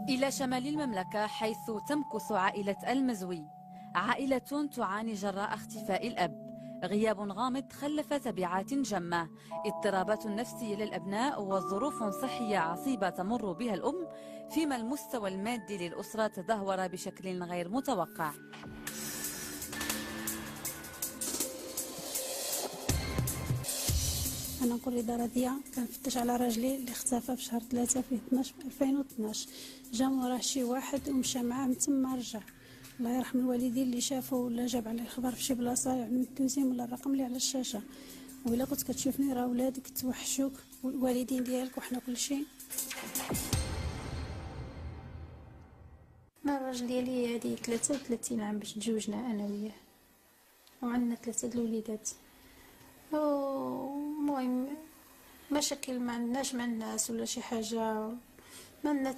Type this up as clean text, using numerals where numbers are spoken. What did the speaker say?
إلى شمال المملكة حيث تمكث عائلة المزوي، عائلة تعاني جراء اختفاء الأب. غياب غامض خلف تبعات جمة، اضطرابات نفسية للأبناء وظروف صحية عصيبة تمر بها الأم، فيما المستوى المادي للأسرة تدهور بشكل غير متوقع. أنا نقول رضا راضية، كنفتش على راجلي اللي اختفى في شهر 3 في 12 2012. جا موراه شي واحد ومشى معاه من تما رجع. الله يرحم الوالدين اللي شافوا ولا جاب عليه الخبر في شي بلاصه، يعني التوزيم ولا الرقم اللي على الشاشه. وإلا كنت كتشوفني راه ولادك توحشوك والوالدين ديالك وحنا كلشي. انا الراجل ديالي هادي 33 عام باش تزوجنا انا وياه، وعندنا 3 د الوليدات. المهم مشاكل ما عندناش مع الناس ولا شي حاجه، ما عندنا